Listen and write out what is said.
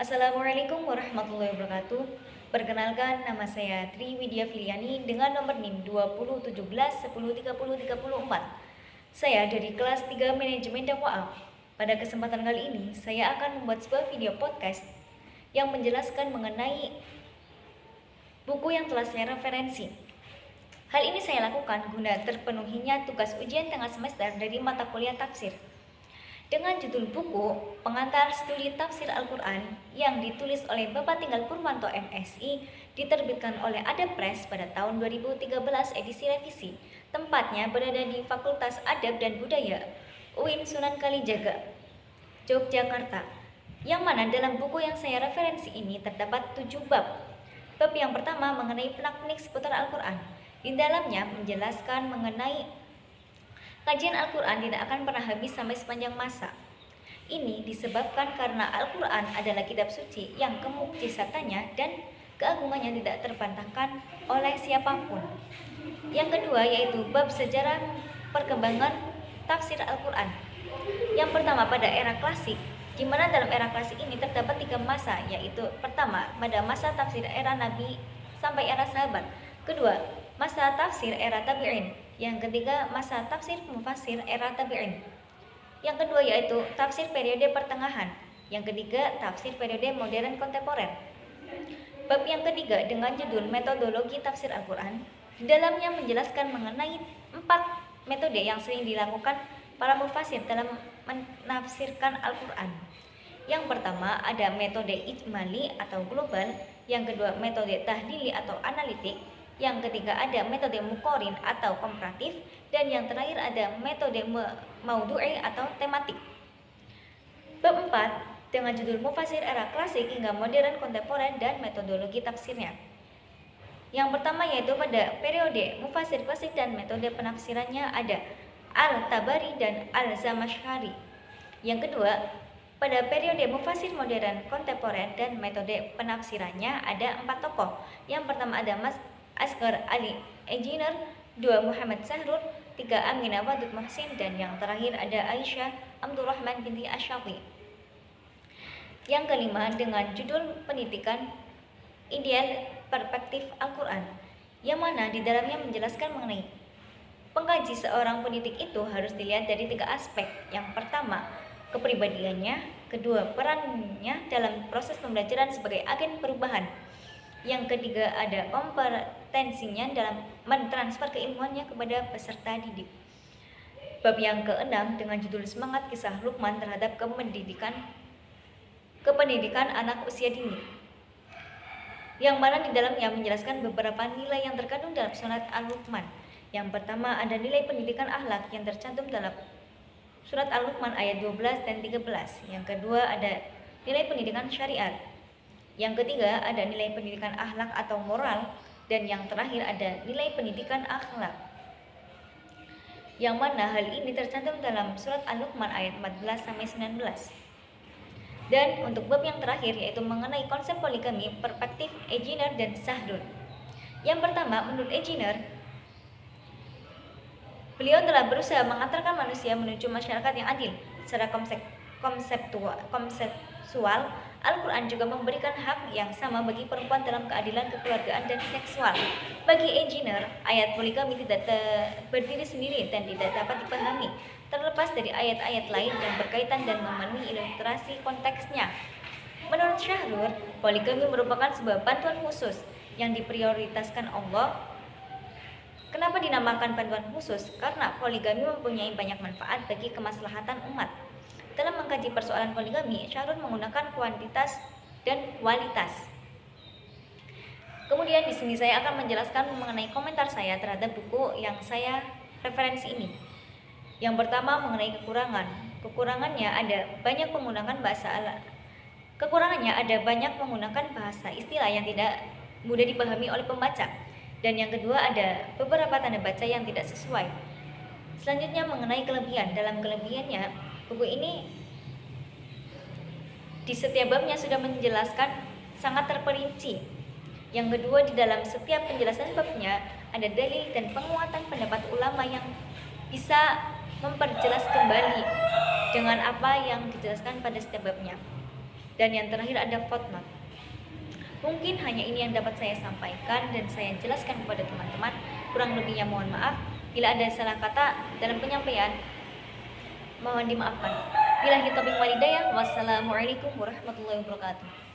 Assalamualaikum warahmatullahi wabarakatuh. Perkenalkan, nama saya Tri Widya Filiani dengan nomor NIM 2017103034. Saya dari kelas 3 Manajemen Dakwah. Pada kesempatan kali ini, saya akan membuat sebuah video podcast yang menjelaskan mengenai buku yang telah saya referensi. Hal ini saya lakukan guna terpenuhinya tugas ujian tengah semester dari mata kuliah tafsir dengan judul buku Pengantar Studi Tafsir Al-Quran yang ditulis oleh Bapak Tinggal Purwanto MSI, diterbitkan oleh Ada Press pada tahun 2013 edisi revisi. Tempatnya berada di Fakultas Adab dan Budaya UIN Sunan Kalijaga, Yogyakarta. Yang mana dalam buku yang saya referensi ini terdapat 7 bab. Bab yang pertama mengenai penak-penik seputar Al-Quran. Di dalamnya menjelaskan mengenai kajian Al-Quran tidak akan pernah habis sampai sepanjang masa. Ini disebabkan karena Al-Quran adalah kitab suci yang kemukjizatannya dan keagungannya tidak terbantahkan oleh siapapun. Yang kedua yaitu bab sejarah perkembangan tafsir Al-Quran. Yang pertama pada era klasik, di mana dalam era klasik ini terdapat 3 masa, yaitu pertama pada masa tafsir era Nabi sampai era sahabat. Kedua, masa tafsir era tabi'in. Yang ketiga, masa tafsir mufassir era tabi'in. Yang kedua yaitu tafsir periode pertengahan. Yang ketiga, tafsir periode modern kontemporer. Bab yang ketiga dengan judul metodologi tafsir Al-Quran, di dalamnya menjelaskan mengenai 4 metode yang sering dilakukan para mufassir dalam menafsirkan Al-Quran. Yang pertama ada metode ijmali atau global, yang kedua metode tahlili atau analitik, yang ketiga ada metode muqorin atau komparatif, dan yang terakhir ada metode maudhu'i atau tematik. Bab 4 dengan judul mufassir era klasik hingga modern kontemporer dan metodologi tafsirnya. Yang pertama yaitu pada periode mufassir klasik dan metode penafsirannya ada Al-Tabari dan Al-Zamakhsyari. Yang kedua, pada periode mufassir modern kontemporer dan metode penafsirannya ada 4 tokoh. Yang pertama ada Mas Asghar Ali Engineer, 2 Muhammad Sahrul, 3 Aminah Wadud Muhsin, dan yang terakhir ada Aisyah Abdurrahman binti Asyati. Yang kelima dengan judul Pendidikan Ideal Perspektif Al-Quran, yang mana di dalamnya menjelaskan mengenai pengkaji seorang pendidik itu harus dilihat dari 3 aspek. Yang pertama, kepribadiannya, kedua, perannya dalam proses pembelajaran sebagai agen perubahan, yang ketiga ada kompetensinya dalam mentransfer keilmuannya kepada peserta didik. Bab yang keenam dengan judul Semangat Kisah Luqman terhadap kependidikan anak usia dini, yang mana di dalamnya menjelaskan beberapa nilai yang terkandung dalam surat Al-Luqman. Yang pertama ada nilai pendidikan akhlak yang tercantum dalam surat Al-Luqman ayat 12 dan 13. Yang kedua ada nilai pendidikan syariat. Yang ketiga ada nilai pendidikan akhlak atau moral, dan yang terakhir ada nilai pendidikan akhlak, yang mana hal ini tercantum dalam surat Al-Luqman ayat 14 sampai 19. Dan untuk bab yang terakhir yaitu mengenai konsep poligami, perspektif Engineer dan Sahrul. Yang pertama, menurut Engineer, beliau telah berusaha mengantarkan manusia menuju masyarakat yang adil. Secara konseptual, Al-Quran juga memberikan hak yang sama bagi perempuan dalam keadilan kekeluargaan dan seksual. Bagi Engineer, ayat poligami tidak berdiri sendiri dan tidak dapat dipahami terlepas dari ayat-ayat lain yang berkaitan dan memenuhi ilustrasi konteksnya. Menurut Syahrul, poligami merupakan sebuah bantuan khusus yang diprioritaskan Allah. Kenapa dinamakan bantuan khusus? Karena poligami mempunyai banyak manfaat bagi kemaslahatan umat. Dalam mengkaji persoalan poligami, Syahrul menggunakan kuantitas dan kualitas. Kemudian di sini saya akan menjelaskan mengenai komentar saya terhadap buku yang saya referensi ini. Yang pertama mengenai kekurangan. Kekurangannya ada banyak menggunakan bahasa istilah yang tidak mudah dipahami oleh pembaca. Dan yang kedua ada beberapa tanda baca yang tidak sesuai. Selanjutnya mengenai kelebihan. Dalam kelebihannya, buku ini di setiap babnya sudah menjelaskan sangat terperinci. Yang kedua, di dalam setiap penjelasan babnya ada dalil dan penguatan pendapat ulama yang bisa memperjelas kembali dengan apa yang dijelaskan pada setiap babnya. Dan yang terakhir ada footnote. Mungkin hanya ini yang dapat saya sampaikan dan saya jelaskan kepada teman-teman. Kurang lebihnya mohon maaf. Bila ada salah kata dalam penyampaian, mohon dimaafkan. Billahi taufiq wal hidayah. Wassalamualaikum warahmatullahi wabarakatuh.